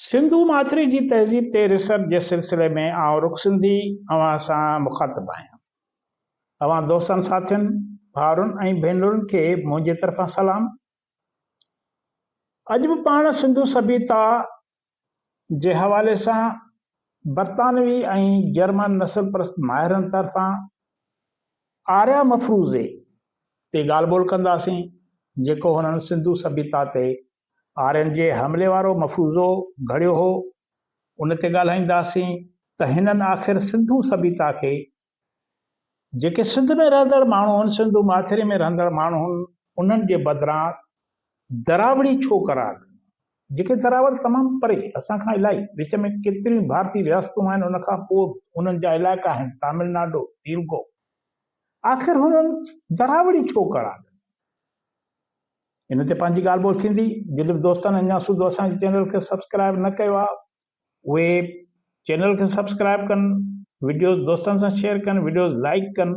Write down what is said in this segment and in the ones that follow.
सिंधु माथरी जी तहज़ीब ते रिसर्च जे सिलसिले में आउं रुख सिंधी अवां सां मुखातिब आहियां। अवां दोस्तनि साथियुनि भाउरुनि ऐं भेनरुनि खे मुंहिंजे तरफ़ां सलाम। अॼु बि पाण सिंधु सभ्यता जे हवाले सां बरतानवी ऐं जर्मन नस्ल परस्त माहिरनि तरफ़ां आर्या मफरूज़े ते ॻाल्हि ॿोल कंदासीं, जेको हुननि सिंधु सभ्यता ते आर्यनि जे हमले वारो मफ़रूज़ो घड़ियो हो। उन ते ॻाल्हाईंदासीं त हिननि आख़िर सिंधु सभ्यता खे जेके सिंध में रहंदड़ माण्हू आहिनि, सिंधु माथिरे में रहंदड़ माण्हू आहिनि, उन्हनि जे बदिरां दरावड़ी छो करार ॾिनो? जेके दरावड़ तमामु परे असां खां इलाही विच में केतिरियूं भारतीय रियासतूं आहिनि, उन खां पोइ उन्हनि जा इलाइक़ा आहिनि तमिलनाडु, तेलुगु। आख़िर हुननि दरावड़ी छो करार ॾिनो? इन ते पंहिंजी ॻाल्हि ॿोल थींदी। जिन बि दोस्तनि अञा सूदो असांजे चैनल खे सब्सक्राइब न कयो आहे, उहे चैनल खे सब्सक्राइब कनि, वीडियोस दोस्तनि सां शेयर कनि, वीडियोस लाइक कनि।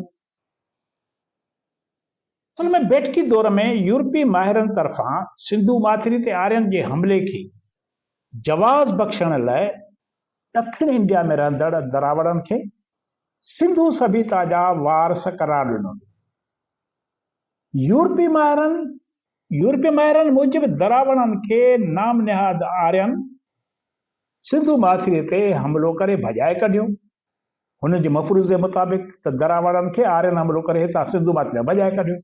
असल में बैठकी दौर में यूरोपी माहिरनि तरफ़ां सिंधु माथिरी ते आर्यनि जे हमले खे जवाज़ बख़्शण लाइ ॾखिण इंडिया में रहंदड़ दरावड़नि खे सिंधु सभ्यता जा वारस करार ॾिनो। यूरोपी माहिरनि मूजिब दरावड़नि खे नाम निहाद आर्यनि सिंधु माथिरे ते हमलो करे भॼाए कढियो। हुन जे मफ़रूज़े मुताबिक़ त दरावड़नि खे आर्यनि हमलो करे हितां सिंधु माथिरे भॼाए कढियो।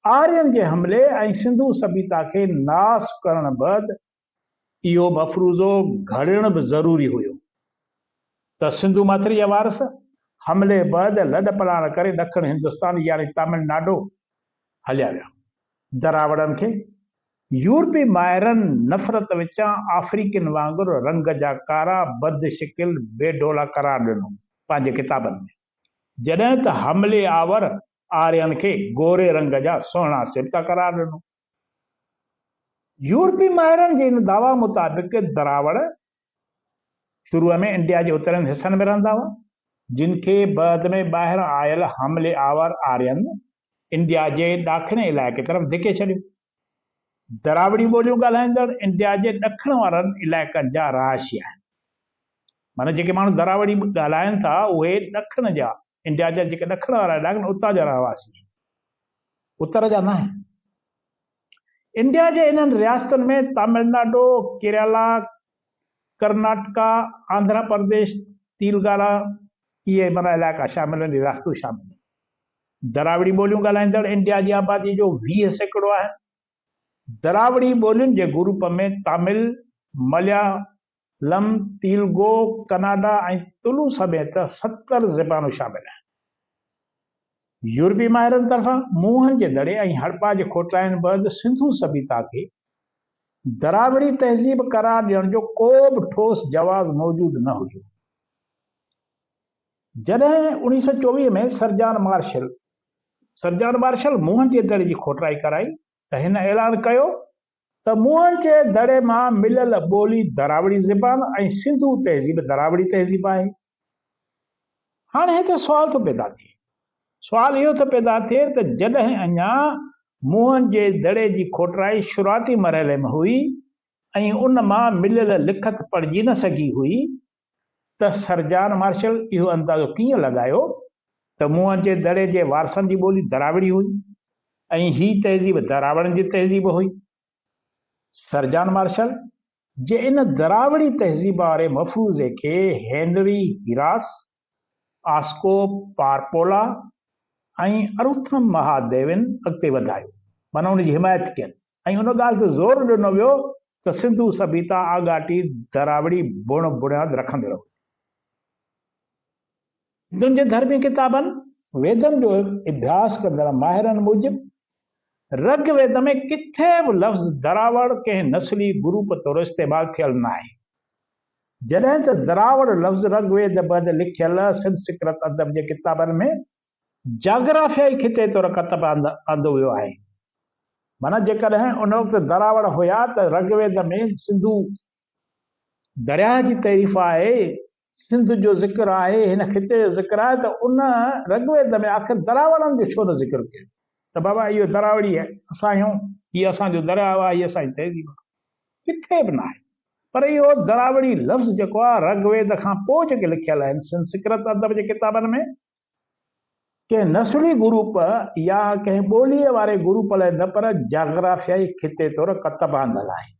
आर्यनि जे हमले ऐं सिंधु सभ्यता खे नास करण बैदि इहो मफ़रूज़ो घड़ियण बि ज़रूरी हुयो त सिंधु माथिरे जा वारस हमले बैदि लॾ पलाण करे ॾखिण हिंदुस्तान यानी तमिलनाडु हलिया विया। दरावड़नि खे यूरोपी माहिरनि नफ़रत विचां अफ्रीकन वांगुरु रंग जा कारा बदशिकिल बेडोला करार ॾिनो पंहिंजे किताबनि में, जॾहिं त हमले आवर आर्यनि खे गोरे रंग जा सुहिणा सिबता करार ॾिनो। यूरोपी माहिरनि जे इन दावा मुताबिक़ दरावड़ शुरूअ में इंडिया जे उतरनि हिसनि में रहंदा हुआ, जिन खे बाद में ॿाहिरां आयल हमले आवर आर्यनि इंडिया जे ॾाखिणे इलाइक़े तरफ़ धिके छॾियो। दरावड़ी ॿोलियूं ॻाल्हाईंदड़ इंडिया जे ॾखिण वारनि इलाइक़नि जा रहायशी आहिनि। माना जेके माण्हू दरावड़ी ॻाल्हाइनि था उहे ॾखिण जा, इंडिया जा जेके ॾखिण वारा इलाइक़ा आहिनि उतां जा रहवासी, उत्तर जा न आहिनि। इंडिया जे इन्हनि रियासतुनि में तमिलनाडु, केरला, कर्नाटका, आंध्र प्रदेश, तेलंगाना, इहे माना इलाइक़ा शामिल आहिनि, रियासतूं शामिल आहिनि। दरावड़ी ॿोलियूं ॻाल्हाईंदड़ इंडिया जी आबादी जो 20% आहे। दरावड़ी ॿोलियुनि जे ग्रुप में तमिल, मलयालम, तेलुगु, कन्नड़ा ऐं तुलु समेत 70 ज़बानूं शामिल आहिनि। यूरोपी माहिरनि तरफ़ां मुंहनि जे दड़े ऐं हड़पा जे खोटाइण बैदि सिंधु सभ्यता खे दरावड़ी तहज़ीब करार ॾियण जो को बि ठोस जवाज़ मौजूदु न हुयो। जॾहिं 1924 में सर्जान मार्शल मुंहनि जे दड़े जी खोटाई कराई त हिन ऐलान कयो त मुंहनि जे दड़े मां मिलियल ॿोली दरावड़ी ज़बान ऐं सिंधु तहज़ीब दरावड़ी तहज़ीब आहे। हाणे हिते सुवाल इहो थो पैदा थिए त जॾहिं अञा मुंहनि जे दड़े जी खोटाई शुरूआती मरहले में हुई ऐं उन मां मिलियल लिखत पढ़जी न सघी हुई, त सर्जान मार्शल इहो अंदाज़ो कीअं लॻायो त मुंहनि जे दड़े जे वारसनि जी ॿोली दरावड़ी हुई ऐं ही तहज़ीब दरावड़नि जी तहज़ीब हुई। सर्जान मार्शल जे इन दरावड़ी तहज़ीब वारे मफ़रूज़े खे हेनरी हिरास, आस्को पारपोला ऐं अरुथम महादेवन अॻिते वधायो, माना उनजी हिमायत कयनि ऐं उन ॻाल्हि ते ज़ोर ॾिनो वियो त सिंधु सभ्यता आगाटी दरावड़ी बुनियाद रखंदड़। हिंदुनि जे धर्मी किताबनि वेदनि जो अभ्यास कंदड़ माहिरनि मूजिब ऋग्वेद में किथे बि लफ़्ज़ दरावड़ कंहिं नस्ली ग्रुप तौरु इस्तेमालु थियल न आहे, जॾहिं त दरावड़ लफ़्ज़ ऋग्वेद बैदि लिखियल संस्कृत अदब जे किताबनि में जाग्राफियाई खिते तौरु कतब आंदो वियो आहे। माना जेकॾहिं उन वक़्तु दरावड़ हुया त ऋग्वेद में सिंधु दरिया जी तारीफ़ आहे, सिंध जो ज़िक्र आहे, हिन खिते जो ज़िक्र आहे, त उन ऋग्वेद में आख़िर दरावड़नि जो छो न ज़िक्र कयो त बाबा इहो दरावड़ी आहे, असां आहियूं, हीअ असांजो दरिया आहे, हीअ असांजी तहज़ीब आहे? किथे बि न आहे। पर इहो दरावड़ी लफ़्ज़ जेको आहे ऋग्वेद खां पोइ जेके लिखियल आहिनि संस्कृत अदब जे किताबनि में के नस्ली ग्रुप या कंहिं ॿोलीअ वारे ग्रुप लाइ न पर जाग्राफियाई खिते तौरु कत बांधल आहे।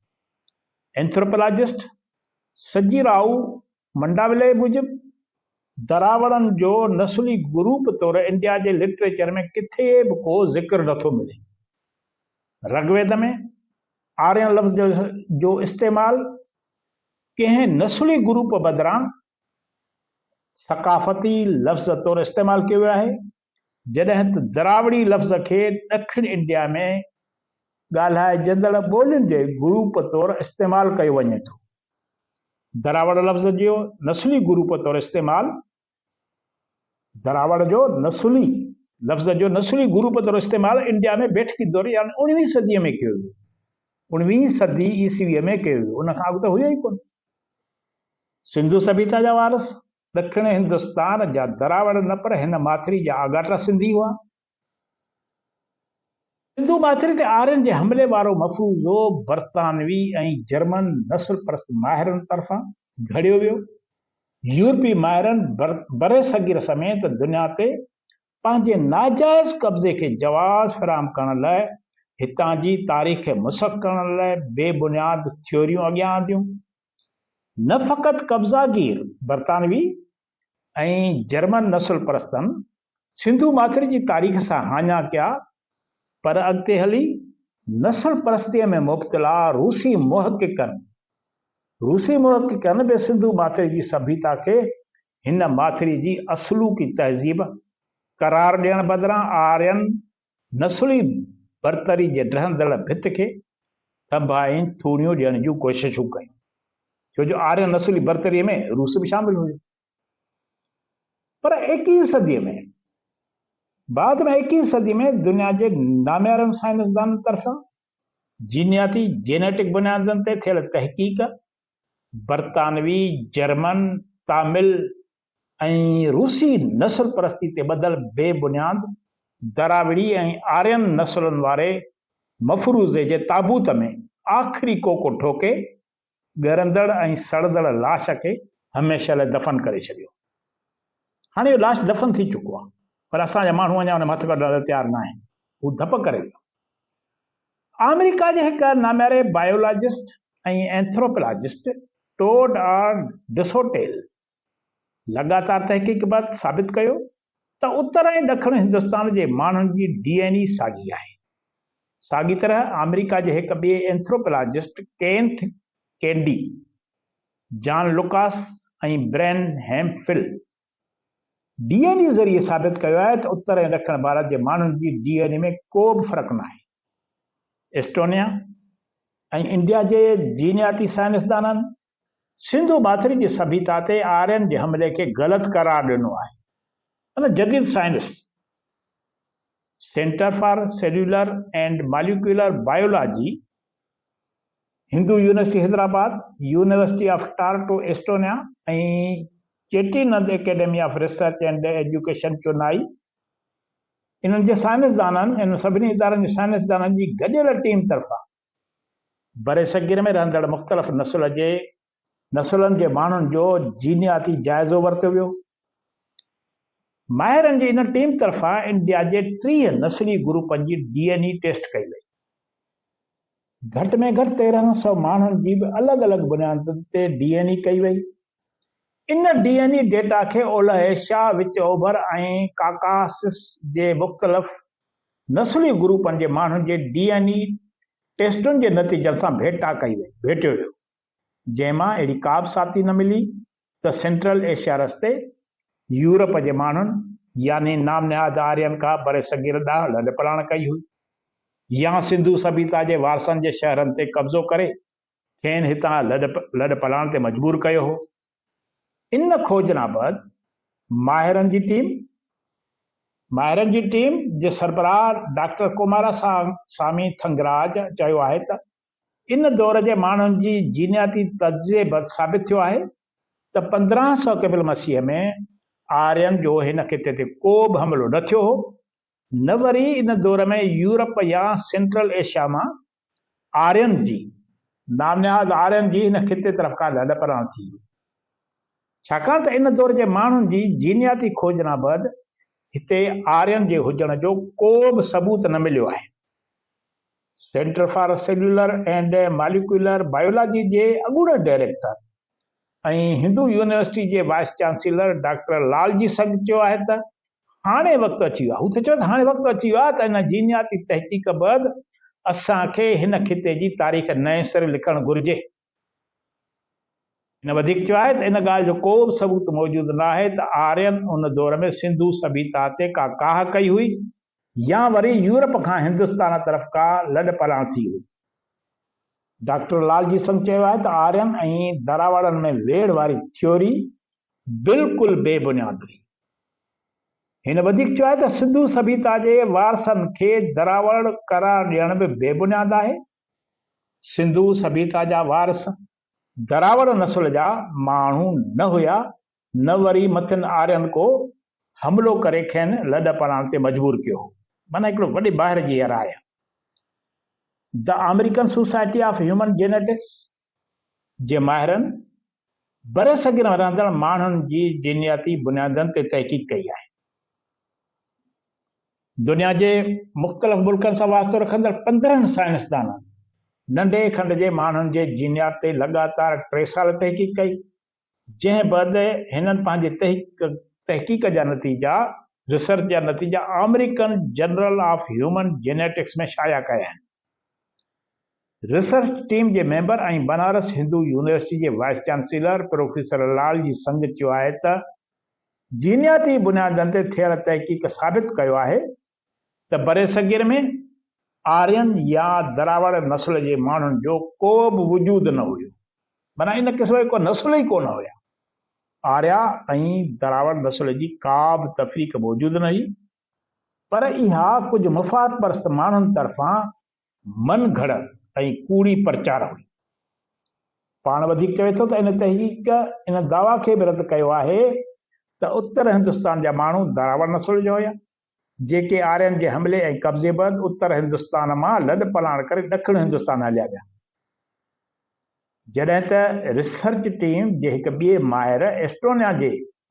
एंथ्रोपोलॉजिस्ट सजीराउ मंडाविले मूजिब दरावड़नि जो नस्ली ग्रुप तौरु इंडिया जे लिटरेचर में किथे बि को ज़िक्र नथो मिले। ऋग्वेद में आर्यन लफ़्ज़ जो इस्तेमालु कंहिं नस्ली ग्रुप बदिरां सकाफ़ती लफ़्ज़ तौरु इस्तेमालु कयो वियो आहे, जॾहिं त दरावड़ी लफ़्ज़ खे ॾखिण इंडिया में ॻाल्हाइजंदड़ ॿोलियुनि जे ग्रुप तौरु इस्तेमालु कयो वञे थो। दरावड़ लफ़्ज़ जो नस्ली ग्रुप तौरु इस्तेमालु दरावड़ जो नस्ली लफ़्ज़ जो नस्ली ग्रुप तौरु इस्तेमालु इंडिया में बैठकी दौर यानी 19वीं सदीअ में कयो वियो। 19वीं सदी ईसवीअ में कयो वियो, उन खां अॻु त हुयो ई कोन। सिंधु सभ्यता जा वारस ॾखिण हिंदुस्तान जा दरावड़ न पर हिन माथिरी जा आगाटा सिंधी हुआ। सिंधु माथिरी ते आर्यन जे हमले वारो मफ़रूज़ो बरतानवी ऐं जर्मन नस्ल परस्त माहिरनि तरफ़ां घड़ियो वियो। यूरोपी माहिरनि बरे सगीर समेत दुनिया ते पंहिंजे नाजाइज़ कब्ज़े खे जवाज़ फ़राहम करण लाइ हितां जी तारीख़ खे मुसक़ करण लाइ बेबुनियाद थ्योरियूं अॻियां आंदियूं। न फ़क़ति कब्ज़ागीर बरतानवी ऐं जर्मन नस्ल परस्तनि सिंधु माथिरी जी तारीख़ सां हाञा कया, पर अॻिते हली नस्ल परस्तीअ में मुब्तला रूसी मुहक़िक़नि बि सिंधु माथिरी जी सभ्यता खे हिन माथिरी जी असलूकी तहज़ीब करार ॾियण बदिरां आर्यन नस्ली बरतरी जे ढहंदड़ भित खे थंभ ऐं थूणियूं ॾियण जूं कोशिशूं कयूं, छो जो आर्यन नस्ली बरतरीअ में रूस बि शामिल हुयो। पर 21वीं सदीअ में बाद में 21वीं सदी में दुनिया जे नामियारनि साइंसदाननि तरफ़ां जीनियाती जेनेटिक बुनियादनि ते थियल तहक़ीक़ बरतानवी, जर्मन, तामिल ऐं रूसी नस्ल परस्ती ते ॿधल बेबुनियाद दरावड़ी ऐं आर्यन नस्लनि वारे मफ़रूज़े जे ताबूत में आख़िरी कोको ठोके ॻरंदड़ ऐं सड़ंदड़ लाश खे हमेशह लाइ दफ़न करे छॾियो। हाणे इहो लाश दफ़न थी चुको आहे, पर असांजा माण्हू अञा हुन में हथु कढण लाइ तयारु न आहिनि, हू धप करे वियो। अमेरिका जे हिकु नामियारे बायोलॉजिस्ट ऐं एंथ्रोपोलॉजिस्ट टोड आर डिसोटेल लगातार तहक़ीक़ बैदि साबित कयो त उत्तर ऐं ॾखिण हिंदुस्तान जे माण्हुनि जी DNA साॻी आहे। साॻी तरह अमेरिका जे हिकु ॿिए एंथ्रोपोलॉजिस्ट केंथ कैंडी, जॉन लुकास ऐं ब्रेन हैम्फिल DNA ज़रिए साबित कयो आहे त उत्तर ऐं ॾखिण भारत जे माण्हुनि जी DNA में को बि फ़र्क़ु न आहे। एस्टोनिया ऐं इंडिया जे जीनियाती साइंसदाननि सिंधु माथिरी जी सभ्यता ते आर्यन जे हमले खे ग़लति करार ॾिनो आहे। माना जदीद science Centre for Cellular and Molecular Biology, Hindu University Hyderabad, University of Tartu Estonia ऐं Chettinad Academy of Research and Education Chennai, इन्हनि जे साइंसदाननि इन सभिनी इदारनि जे साइंसदाननि जी गॾियल टीम तरफ़ां बरे सगीर में रहंदड़ मुख़्तलिफ़ नस्लनि जे माण्हुनि जो जीनियाती जाइज़ो वरितो वियो। माहिरनि जी इन टीम तरफ़ां इंडिया जे 30 नस्ली ग्रुपनि जी DNA टेस्ट कई वई। घटि में घटि 1300 माण्हुनि जी बि अलॻि अलॻि बुनियादुनि ते DNA कई वई। इन DNA डेटा खे ओलह एशिया, विच ओभर ऐं काकासिस जे मुख़्तलिफ़ नस्ली ग्रुपनि जे माण्हुनि जे DNA टेस्टुनि जे नतीजनि सां भेटियो वियो, जंहिंमां अहिड़ी का बि साथी न मिली त सेंट्रल एशिया रस्ते यूरोप जे माण्हुनि यानी नाम निहाद आर्यन खां बरे सगीर ॾांहुं लॾ पलाण कई हुई, या सिंधु सभ्यता जे वारसनि जे शहरनि ते कब्ज़ो करे खेनि हितां लॾ पलाण ते मजबूर कयो हो। इन खोजना बैदि माहिरनि जी टीम जे सरबराह डॉक्टर कुमारा सामी थंगराज चयो आहे त इन दौर जे माण्हुनि जी जीनियाती तजिए बैदि साबित थियो आहे त 1500 क़बल मसीह में आर्यन जो हिन खिते ते को बि हमिलो न थियो हो, न वरी इन दौर में यूरोप या सेंट्रल एशिया मां आर्यन जी नामनिहाद आर्यन जी हिन खिते तरफ़ खां लॾ परण थी। छाकाणि त इन दौर जे माण्हुनि जी जीनियाती खोजना बैदि हिते आर्यन जे हुजण जो को बि सबूत न मिलियो आहे। Centre for Cellular and Molecular Biology जे अॻूणे डायरेक्टर ऐं हिंदू यूनिवर्सिटी जे vice chancellor doctor Lalji Singh चयो आहे त हाणे वक़्तु अची वियो आहे। हू त चयो त हाणे वक़्तु अची वियो आहे त इन जीनियाती तहक़ीक़ बैदि असांखे हिन खिते जी तारीख़ नए सिरे लिखणु घुरिजे। हिन वधीक चयो आहे त इन ॻाल्हि जो को बि सबूत मौजूदु न आहे त आर्यन उन दौर में सिंधु सभ्यता ते का काह कई हुई या वरी यूरोप खां हिंदुस्तान तरफ़ का लॾ पलाण थी हुई। डॉक्टर लालजी संघ चयो आहे त आर्यन ऐं दरावड़नि में वेड़ वारी थ्योरी बिल्कुलु बेबुनियाद हुई। हिन वधीक चयो आहे त सिंधु सभ्यता जे वारसनि खे दरावड़ करार ॾियण बि बेबुनियाद आहे। सिंधु सभ्यता जा वारस दरावड़ नस्ल जा माण्हू न हुया, न वरी मथिन आर्यन को हमलो करे खेनि लॾ पलाण ते मजबूर कयो। माना हिकिड़ो वॾी ॿाहिरि जी राय। The American Society of Human Genetics जे माहिरनि बरे सॻिर में रहंदड़ माण्हुनि जी जीनियाती बुनियादनि ते तहक़ीक़ कई आहे। दुनिया जे मुख़्तलिफ़ मुल्कनि सां वास्तो रखंदड़ 15 साइंसदाननि नंढे खंड जे माण्हुनि जे जीनियात ते लगातार 3 साल तहक़ीक़ कई, जंहिं बैदि हिननि पंहिंजे तहक़ीक़ जा नतीजा रिसर्च जा नतीजा American journal of Human genetics में शाया कया आहिनि। रिसर्च टीम जे मेंबर ऐं बनारस हिंदू यूनिवर्सिटी जे vice chancellor professor Lalji Singh चयो आहे त जीनियाती बुनियादनि ते थियल तहक़ीक़ साबित कयो आहे त बरे सॻिर में आर्यन या दरावड़ नस्ल जे माण्हुनि जो को बि वजूद न हुयो। माना इन क़िस्म जो को नस्ल ई कोन हुया। आर्या ऐं दरावड़ नस्ल जी का बि तफ़रीक़ मौजूदु न हुई, पर इहा कुझु मुफ़ाद परस्त माण्हुनि तरफ़ां मन घड़त ऐं कूड़ी प्रचार हुई। पाण वधीक चवे थो त इन तहक़ीक़ इन दावा खे बि रद्द कयो आहे त उत्तर हिंदुस्तान जा माण्हू दरावड़ नस्ल जो हुया, जेके आर्यन जे हमले ऐं कब्ज़े बैदि उत्तर हिंदुस्तान मां लॾ पलाण करे ॾखिण हिंदुस्तान हलिया विया। जॾहिं त रिसर्च टीम जे हिकु ॿिए माहिर एस्टोनिया जे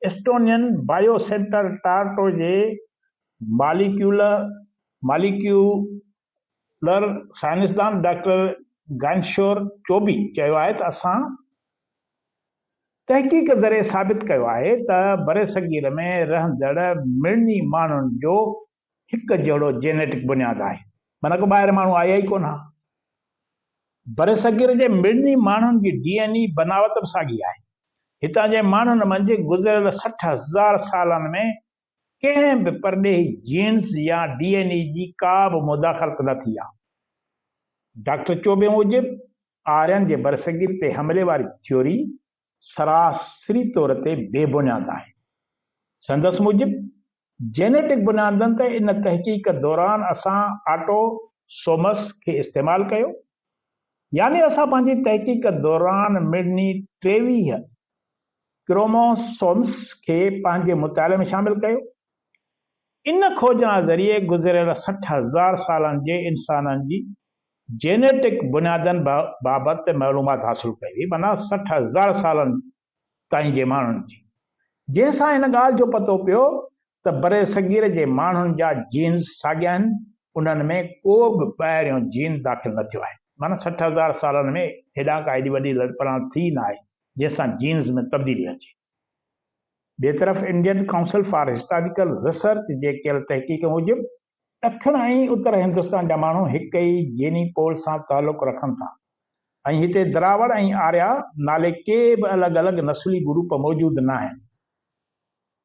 एस्टोनियन बायो सेंटर टार्टो जे मॉलिक्यूलर साइंसदान डॉक्टर गाइनशोर चोबी चयो आहे त असां तहक़ीक़ ज़रिए साबित कयो आहे त बरे सॻिर में रहंदड़ मिड़नी माण्हुनि जो हिकु जहिड़ो जेनेटिक बुनियाद आहे। माना को ॿाहिरि माण्हू आया ई कोन हा। बरे सॻिर जे मिड़नी माण्हुनि जी DNA बनावट बि साॻी आहे। हितां जे माण्हुनि मंझि गुज़िरियल 60,000 सालनि में कंहिं बि परॾेही जीन्स या DNA जी का बि मुदाख़लत न थी आहे। डॉक्टर चोबे मूजिब आर्यन जे बरसगीर ते हमले वारी थ्योरी सरासरी तौर ते बेबुनियाद आहे। संदसि मूजिब जेनेटिक बुनियादनि ते इन तहक़ीक़ दौरान असां ऑटोसोमस खे इस्तेमालु कयो, यानी असां पंहिंजी तहक़ीक़ दौरान मिड़नी 23 क्रोमोसोम्स खे पंहिंजे मुताले में शामिल कयो। इन खोजना ज़रिए गुज़िरियल 60,000 सालनि जे इंसाननि जी जेनेटिक बुनियादनि बाबति मालूमात हासिल कई हुई। माना 60,000 सालनि ताईं जे माण्हुनि जी, जंहिंसां इन ॻाल्हि जो पतो पियो त बरे सॻिर जे माण्हुनि जा जीन्स साॻिया आहिनि, उन्हनि में को बि ॿाहिरियों जीन दाख़िल न थियो आहे। माना 60,000 सालनि में हेॾा का एॾी वॾी लड़पड़ाण थी न आहे जंहिंसां जीन्स में तब्दीली अचे। ॿिए तरफ़ Indian Council for Historical Research जे कयल तहक़ीक़ मूजिब ॾखिण ऐं उत्तर हिंदुस्तान जा माण्हू हिक ई जीनी पोल सां तालुक़ रखनि था ऐं हिते दरावड़ ऐं आर्या नाले के बि अलॻि अलॻि नस्ली ग्रुप मौजूदु न आहिनि।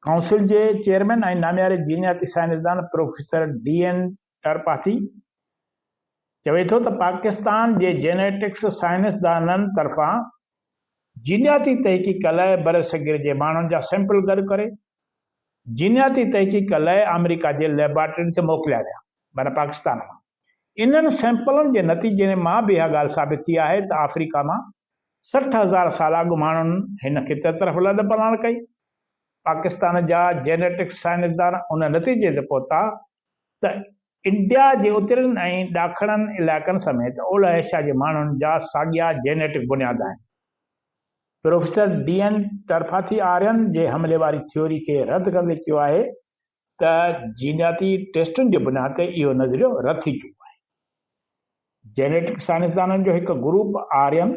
काउंसिल जे चेयरमैन ऐं नामियारे जीनियाती साइंसदान प्रोफेसर DN टरपाथी चवे थो त पाकिस्तान जे जेनेटिक्स साइंसदाननि तरफ़ां जीनियाती तहक़ीक़ लाइ बरे सॻिर जे माण्हुनि जा सैंपल गॾु करे जीनियाती तहक़ीक़ लाइ अमेरिका जे लेबोरेटरी ते मोकिलिया विया, माना पाकिस्तान मां। इन्हनि सैंपलनि जे नतीजे मां बि इहा ॻाल्हि साबित थी आहे त अफ्रीका मां 60,000 साल अॻु माण्हुनि हिन खिते तरफ़ लॾ पलाण कई। पाकिस्तान जा जेनेटिक्स साइंसदान उन नतीजे ते पहुता त इंडिया जे उतरनि ऐं ॾाखणनि इलाइक़नि समेत ओलह एशिया जे माण्हुनि जा साॻिया जेनेटिक बुनियाद आहिनि। प्रोफेसर DN तरफाथी आर्यन जे हमले वारी थ्योरी खे रद्द कंदे चयो आहे त जीनियाती टेस्टुनि जे बुनियाद ते इहो नज़रियो रद्द थी चुको आहे। जेनेटिक साइंसदाननि जो हिकु ग्रुप आर्यन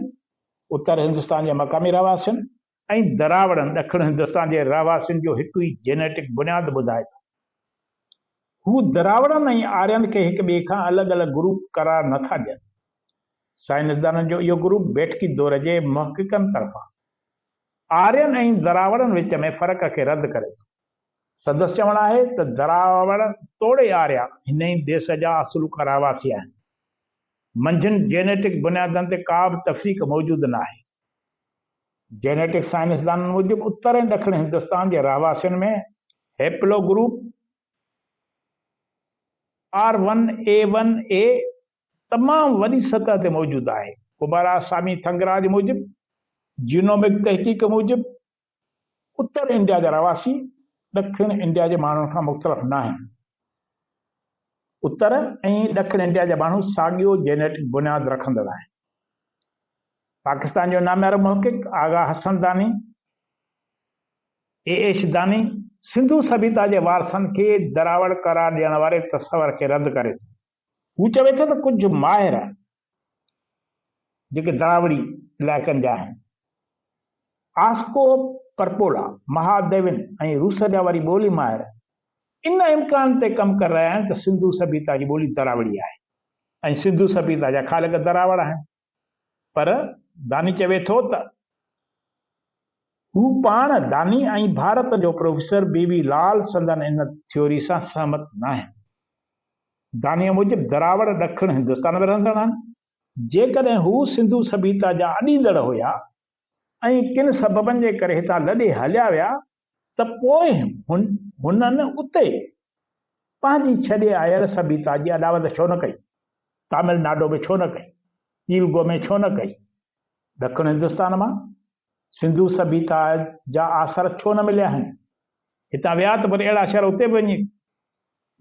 उत्तर हिंदुस्तान जे मक़ामी रहवासियुनि ऐं दरावड़नि ॾखण हिंदुस्तान जे रहवासियुनि जो हिकु ई जेनेटिक बुनियाद ॿुधाए थो। हू दरावड़नि ऐं आर्यन खे हिक ॿिए खां अलॻि अलॻि ग्रुप करार नथा ॾियनि। साइंसदाननि जो इहो ग्रुप बैठकी दौर जे मुहक़िक़नि तरफ़ां आर्यन ऐं दरावड़नि विच में फ़र्क़ खे रद्द करे थो। संदसि चवणु आहे त दरावड़ तोड़े आर्या हिन ई देश जा असुलुक रहवासी आहिनि। मंझंदि जेनेटिक बुनियादनि ते का बि तफ़रीक़ मौजूदु न आहे। जेनेटिक साइंसदाननि मूजिबि उत्तर ऐं ॾखण हिंदुस्तान जे रहवासियुनि में हेप्लो ग्रुप R1A1A तमामु वॾी सतह ते मौजूदु आहे। कुमारासामी थंगराज मूजिबि जीनोमिक तहक़ीक़ मूजिबि उत्तर इंडिया जा रहवासी ॾखण इंडिया जे माण्हुनि खां मुख़्तलिफ़ न आहिनि। उत्तर ऐं ॾखण इंडिया जा माण्हू साॻियो जेनेटिक बुनियाद रखंदड़ आहिनि। पाकिस्तान जो नामियारो मुहक़िक़ आगा हसन दानी AH दानी सिंधु सभ्यता जे वारसनि खे दरावड़ करार ॾियण वारे तस्वर खे रद्द करे थो। हू चवे थो त कुझु माहिर जेके दरावड़ी इलाइक़नि जा आहिनि आस्को परपोला महादेविन ऐं रूस जा वरी ॿोली माहिर इन इम्कान ते कमु करे रहिया आहिनि त सिंधु सभ्यता जी ॿोली दरावड़ी आहे ऐं सिंधु सभ्यता जा ख़ालिक दरावड़ आहिनि। पर दानी चवे थो त हू पाण दानी ऐं भारत जो प्रोफेसर BV लाल संदन इन थ्योरी सां सहमत न आहिनि। दानीअ मूजिबि दरावड़ ॾखण हिंदुस्तान में रहंदड़ आहिनि। जेकॾहिं हू सिंधु सभ्यता जा अॾींदड़ हुया ऐं किन सबबनि जे करे हितां लॾे हलिया विया त पोइ हुननि उते पंहिंजी छॾे आयल सभ्यता जी अॾावत छो न कई? तमिलनाडु में छो न कई? तेलुगु में छो न कई? ॾखण हिंदुस्तान मां सिंधु सभ्यता जा आसर छो न मिलिया आहिनि? हितां विया त वरी अहिड़ा शहर उते बि वञी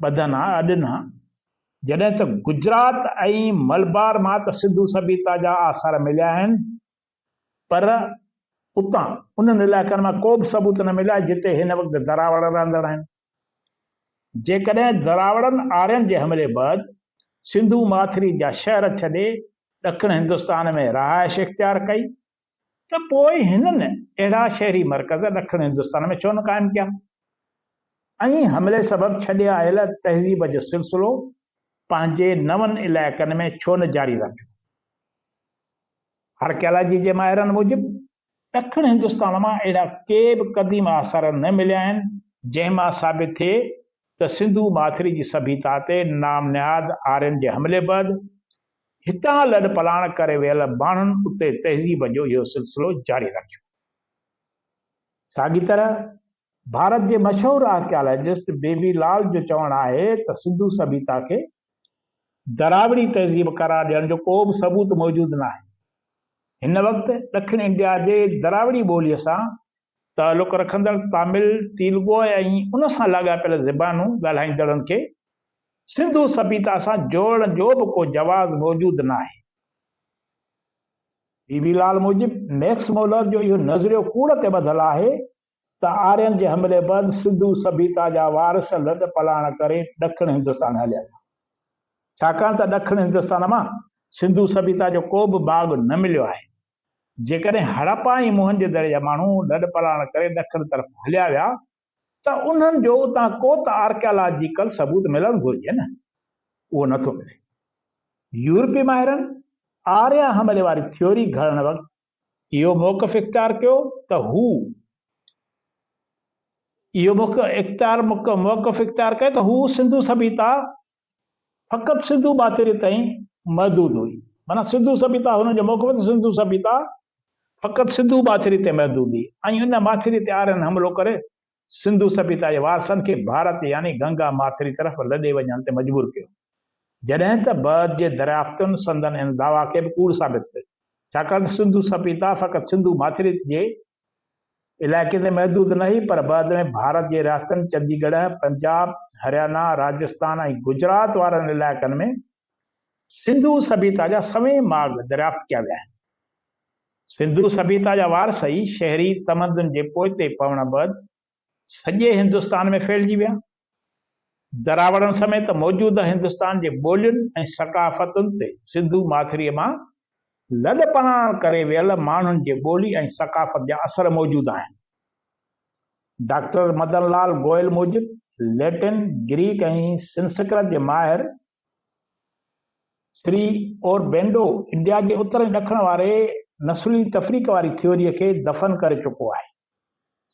ॿधनि हा अॾनि हा। जॾहिं त गुजरात ऐं मलबार मां त सिंधु सभ्यता जा आसार मिलिया आहिनि पर उतां उन्हनि इलाइक़नि मां को बि सबूत न मिलिया जिते हिन वक़्तु दरावड़ रहंदड़ आहिनि। जेकॾहिं दरावड़नि आर्यन जे हमले बैदि सिंधु माथिरी जा शहर छॾे ॾखण हिंदुस्तान में रहाइश इख्तियार कई त पोइ हिननि अहिड़ा शहरी मर्कज़ ॾखण हिंदुस्तान में छो न क़ाइमु कया ऐं हमले सबबि छॾे आयल तहज़ीब जो सिलसिलो पंहिंजे नवनि इलाइक़नि में छो न जारी रखियो? आर्कियालॉजी जे माहिरनि मूजिबि ॾखण हिंदुस्तान मां अहिड़ा के बि क़दीम आसार न मिलिया आहिनि जंहिंमां साबित थिए त सिंधु माथिरी जी सभ्यता ते नामनिहाद आर्यन जे हमले बैदि हितां लॾ पलाण करे वियल माण्हुनि उते तहज़ीब जो इहो सिलसिलो जारी रखियो। साॻी तरह भारत जे मशहूरु आर्कियालॉजिस्ट BV लाल जो चवणु आहे त सिंधु सभ्यता खे दरावड़ी तहज़ीब करार ॾियण जो को बि सबूत मौजूदु न आहे। हिन वक़्तु ॾखण इंडिया जे दरावड़ी ॿोलीअ सां तालुक़ रखंदड़ तामिल तेलुगु ऐं उन सां लाॻापियल ज़बानूं ॻाल्हाईंदड़नि खे सिंधु सभ्यता सां जोड़ण जो बि को जवाज़ मौजूदु न आहे। BV लाल मूजिबि मैक्स मोलर जो इहो नज़रियो कूड़ ते ॿधल आहे त आर्यन जे हमले बैदि सिंधु सभ्यता जा वारस लॾ पलाण करे ॾखण हिंदुस्तान हलिया विया छाकाणि त ॾखण हिंदुस्तान मां सिंधु सभ्यता जो को बि बाग़ न मिलियो आहे। जेकॾहिं हड़प्पा ऐं मोहनजोदड़ो जा माण्हू लॾ पलाण करे ॾखण तरफ़ हलिया विया त उन्हनि जो उतां को त आर्कियालॉजिकल सबूत मिलणु घुरिजे न, उहो नथो मिले। यूरोपी माहिरनि आर्या हमले वारी थ्योरी घड़ण वक़्तु इहो मौक़िफ़ इख्तियार कयो त हू सिंधु सभ्यता फ़क़ति सिंधु माथिरी ताईं महदूद हुई। माना सिंधु सभ्यता हुननि जो मौक़िफ़ सिंधु सभ्यता फ़क़ति सिंधु माथिरी ते महदूद हुई ऐं उन माथिरी ते आर्यन हमलो करे सिंधु सभ्यता जे वारसनि खे भारत यानी गंगा माथिरी तरफ़ लॾे वञण ते मजबूर कयो। जॾहिं त बाद जे दरियाफ़्तुनि संदन इन दावा खे बि कूड़ साबित कयो छाकाणि त सिंधु सभ्यता फ़क़ति सिंधु माथिरी जे इलाइक़े ते महदूद नहीं पर बाद में भारत जे रियासतनि चंडीगढ़, पंजाब, हरियाणा, राजस्थान ऐं गुजरात वारनि इलाइक़नि में सिंधु सभ्यता जा सवें मार्ग दरियाफ़्त कया विया आहिनि। सिंधु सभ्यता जा वारसई शहरी तमदन जे पोइते पवण बैदि सॼे हिंदुस्तान में फैलिजी विया। दरावड़नि समेत मौजूदा हिंदुस्तान जे ॿोलियुनि ऐं सक़ाफ़तुनि ते सिंधु माथिरीअ मां लॾपलाण करे वियल माण्हुनि जे ॿोली ऐं सक़ाफ़त जा असर मौजूद आहिनि। डॉक्टर मदन लाल गोयल मूजिबि लैटिन, ग्रीक ऐं संस्कृत जे माहिर श्री ओरबेंडो इंडिया जे उत्तर ऐं ॾखण वारे नस्ली तफ़रीक़ वारी थ्योरीअ खे दफ़न करे चुको आहे।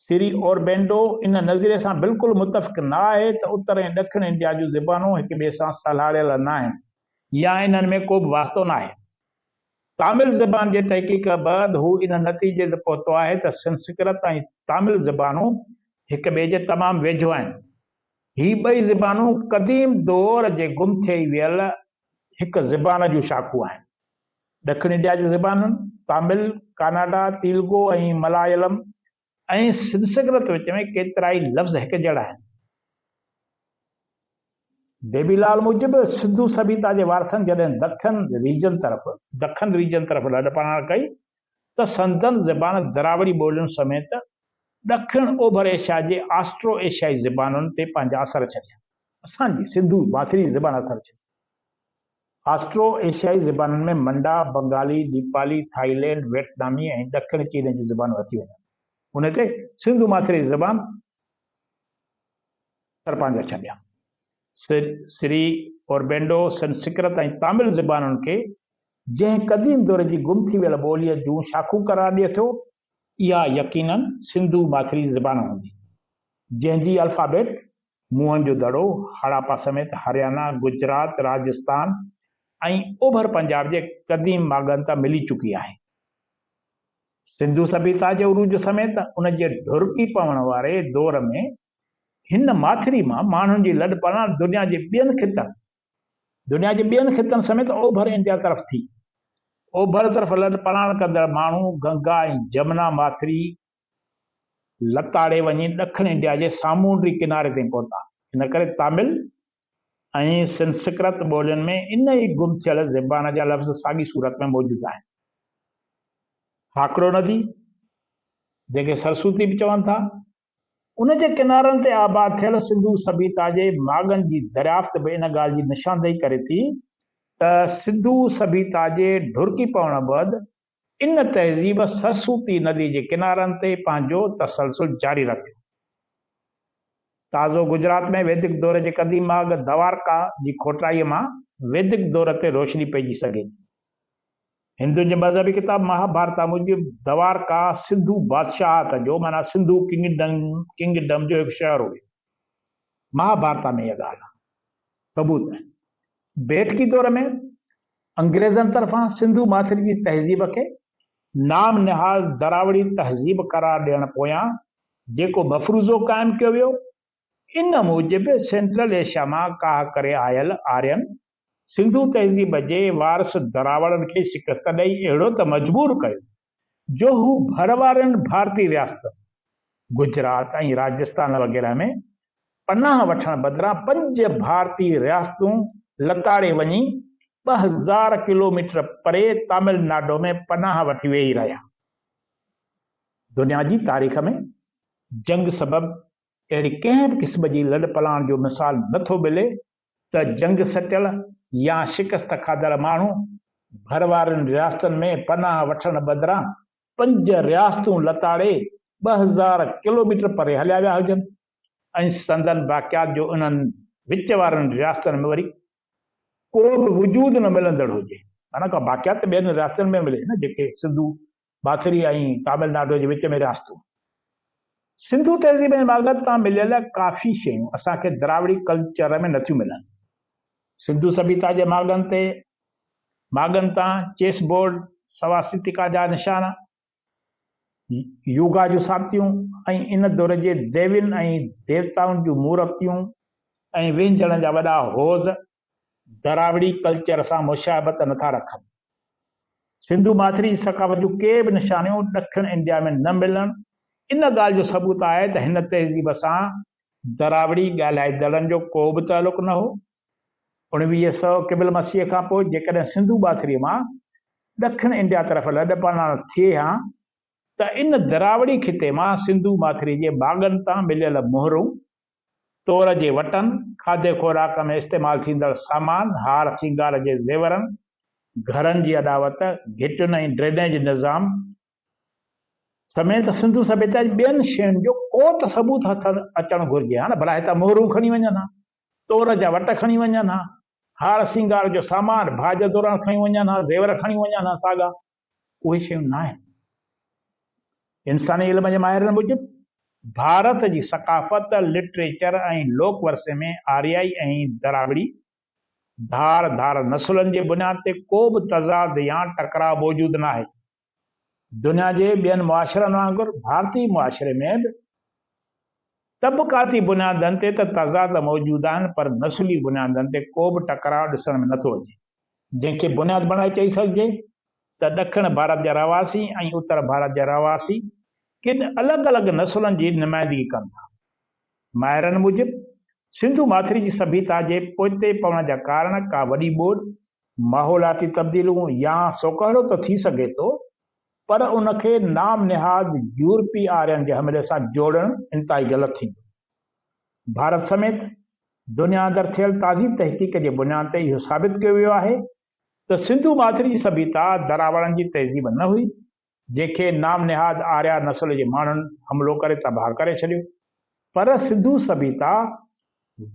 श्री ओरबेंडो इन नज़रिए सां बिल्कुलु मुतफ़िक़ न आहे त उत्तर ऐं ॾखण इंडिया जूं ज़बानूं हिक ॿिए सां सलाड़ियल न आहिनि या इन्हनि में को बि वास्तो न आहे। तामिल ज़बान जे तहक़ीक़ बैदि हू इन नतीजे ते पहुतो आहे त संस्कृत ऐं तामिल ज़बानूं हिक ॿिए जे तमामु वेझो आहिनि। ही ॿई ज़बानूं क़दीम दौर जे गुम थी वियल हिक ज़बान जूं शाख़ूं आहिनि। ॾखण इंडिया जूं ज़बानुनि तामिल, कन्नड़ा, तेलुगु ऐं मलयालम ऐं संस्कृत विच में केतिरा ई लफ़्ज़ हिक जहिड़ा आहिनि। बेबीलाल मूजिबि सिंधु सभ्यता जे वारसनि जॾहिं दखन रीजन तरफ़ लॾपलाण कई त संदन ज़बान दरावड़ी ॿोलियुनि समेत ॾखण ओभर एशिया जे ऑस्ट्रो एशियाई ज़बानुनि ते पंहिंजा असर छॾिया। असांजी सिंधु माथिरी ज़बान असर छॾी। ऑस्ट्रो एशियाई ज़बानुनि में मंडा, बंगाली, नेपाली, थाईलैंड, वियतनामी ऐं ॾखण चीन जूं ज़बानूं अची वञनि। उन ते सिंधु माथिरी ज़बान असर पंहिंजा छॾिया। श्री ओरबेंडो संस्कृत ऐं तामिल ज़बानुनि खे जंहिं क़दीम दौर जी गुम थी वियल ॿोलीअ जूं शाख़ूं करार ॾिए थो, इहा यकीनन सिंधु माथिरी ज़बान हूंदी, जंहिंजी अल्फ़ाबेट मुंहनि जो दड़ो हड़ापा समेत हरियाणा, गुजरात, राजस्थान ऐं ओभर पंजाब जे क़दीम मागनि तां मिली चुकी आहे। सिंधु सभ्यता जे उरूज समेत उन जे ढुरकी पवण वारे दौर में हिन माथिरी मां माण्हुनि जी लॾपलाण दुनिया जे ॿियनि ख़ितनि समेत ओभर इंडिया तरफ़ थी। ओभर तरफ़ लॾपलाण कंदड़ माण्हू गंगा ऐं जमुना माथिरी लताड़े वञी ॾखण इंडिया जे सामूंडी किनारे ते पहुता। इन करे तामिल ऐं संस्कृत ॿोलियुनि में इन ई गुम थियल ज़बान जा लफ़्ज़ साॻी सूरत में मौजूदु आहिनि। हाकड़ो नदी जंहिंखे सरस्वती बि चवनि था, उन जे किनारनि ते आबाद थियल सिंधु सभ्यता जे मागनि जी दरियाफ़्त बि इन ॻाल्हि जी निशानदेही करे थी त सिंधु सभ्यता जे ढुरकी पवण बैदि इन तहज़ीब सरस्वती नदी जे किनारनि ते पंहिंजो तसलसल जारी रखियो। ताज़ो गुजरात में वैदिक दौर जे क़दीम माग द्वारका जी खोटाईअ मां वैदिक दौर ते रोशनी पइजी सघे थी। हिंदुनि जे मज़हबी किताब महाभारत मूजिबि द्वारका सिंधु बादशाहत जो माना सिंधु किंगडम जो हिकु शहर हुयो। महाभारत में इहा ॻाल्हि आहे, सबूत है। बैठकी दौर में अंग्रेज़नि तरफ़ां सिंधु माथिरी जी तहज़ीब खे नाम निहाल दरावड़ी तहज़ीब करार ॾियण पोयां जेको मफ़रूज़ो क़ाइमु कयो वियो, इन मूजिबि सेंट्रल एशिया मां काह करे आयल आर्यन सिंधु तहज़ीब जे वारस दरावड़नि खे शिकस्त ॾेई अहिड़ो त मजबूर कयो जो हू भर वारनि भारतीय रियासत गुजरात ऐं राजस्थान वग़ैरह में पनाह वठण बदिरां 5 भारतीय रियासतूं लताड़े वञी 2000 किलोमीटर परे तमिलनाडु में पनाह वठी वेही रहिया। दुनिया जी तारीख़ में जंग सबबि अहिड़ी कंहिं बि क़िस्म जी लॾपलाण जो मिसाल नथो मिले त जंग सटियल या शिकस्त खाधल माण्हू भर वारनि रियासतनि में पनाह वठण बदिरां 5 रियासतूं लताड़े 2000 किलोमीटर परे हलिया विया हुजनि ऐं संदन वाक़ियात जो उन्हनि विच वारनि रियासतनि में वरी को बि वजूद न मिलंदड़ हुजे। माना का वाक़ियात ॿियनि रियासतनि में मिले न, जेके सिंधु माथिरी ऐं तमिलनाडु जे विच में रियासतूं। सिंधु तहज़ीब जे मागनि तां मिलियल काफ़ी शयूं असांखे द्राविड़ी कल्चर में नथियूं मिलनि। सिंधु सभ्यता जे मागनि तां चेस बोर्ड, सवासितिका जा निशान, योगा जूं सामतियूं ऐं इन दौर जे देवियुनि ऐं देवताउनि जूं मूर्तियूं ऐं व्यंजन जा वॾा हौज़ दरावड़ी कल्चर सां मुशाबत नथा रखनि। सिंधु माथिरी सक़ाफ़त जूं के बि निशानियूं ॾखण इंडिया में न मिलनि इन ॻाल्हि जो सबूत आहे त हिन तहज़ीब सां दरावड़ी ॻाल्हाईंदड़नि जो को बि तालुक न हो। 1900 क़िबल मसीह खां पोइ जेकॾहिं सिंधु ॿाथिरीअ मां ॾखिण इंडिया तरफ़ लॾपण थिए हा त इन दरावड़ी खिते मां सिंधु माथिरी जे बाग़नि तां मिलियल मोहरूं, तोर जे वटनि, खाधे खुराक में इस्तेमालु थींदड़ सामान, हार सिंगार जे ज़ेवरनि, घरनि जी अॾावत, घिटियुनि ऐं ड्रेनेज निज़ाम समेत सिंधु सभ्यता जी ॿियनि शयुनि जो को त सबूत हथ अचणु घुरिजे हा न। भला हितां मोहरूं खणी वञनि हा, तोर जा वट खणी वञनि हा, हार सिंगार जो सामान भाॼ दौरान खणी वञनि हा, ज़ेवर खणी वञनि हा साॻा, उहे शयूं न आहिनि। इंसानी इल्म जे माहिरनि मूजिबि भारत जी सकाफ़त, लिटरेचर ऐं लोक वरसे में आर्याई ऐं दरावड़ी धार नसुलनि जे बुनियाद ते को बि तज़ाद या टकराव मौजूदु न आहे। दुनिया जे ॿियनि मुआशरनि वांगुरु भारतीय मुआशरे में बि तबक़ाती बुनियादनि ते त तज़ाद मौजूदु आहिनि, पर नसुली बुनियादनि ते को बि टकराव ॾिसण में नथो अचे, जंहिंखे बुनियाद बणाए चई सघिजे त ॾखिण भारत जा रहवासी ऐं उत्तर भारत जा रहवासी किन अलॻि अलॻि नसुलनि जी नुमाइंदगी कनि था। माहिरनि मूजिबि सिंधु माथिरी जी सभ्यता जे पोइते पवण जा कारण का वॾी ॿोॾि, माहौलाती तब्दीलियूं या सोकहिड़ो त थी सघे थो, पर उनखे नाम निहाद यूरोपी आर्यनि जे हमले सां जोड़णु इंतहाई ग़लति थींदो। भारत समेत दुनिया अंदरि थियल ताज़ी तहक़ीक़ जे बुनियाद ते इहो साबित कयो वियो आहे त सिंधु माथिरी जी सभ्यता दरावड़नि जी तहज़ीब न हुई, जंहिंखे नाम निहाद आर्या नस्ल जे माण्हुनि हमलो करे तबाह करे छॾियो, पर सिंधु सभ्यता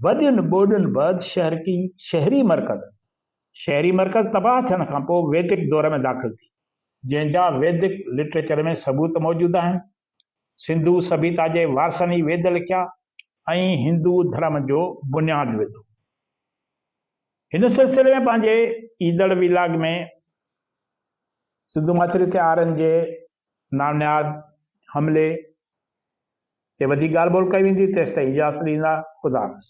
वॾियुनि ॿोॾियुनि बैदि शहरी मर्कज़ तबाह थियण खां पोइ वैदिक दौर में दाख़िल थी, जंहिंजा वैदिक लिटरेचर में सबूत मौजूदु आहिनि। सिंधु सभ्यता जे वारसनि ई वेद लिखिया ऐं हिंदू धर्म जो बुनियादु विधो। हिन सिलसिले में पंहिंजे ईंदड़ विलाग में सिंधु माथिरी ते आर्यनि जे नाम निहाद हमले ते वधीक ॻाल्हि ॿोल कई वेंदी। तेसि ताईं इजाज़त ॾींदा। ख़ुदा हाफ़िज़।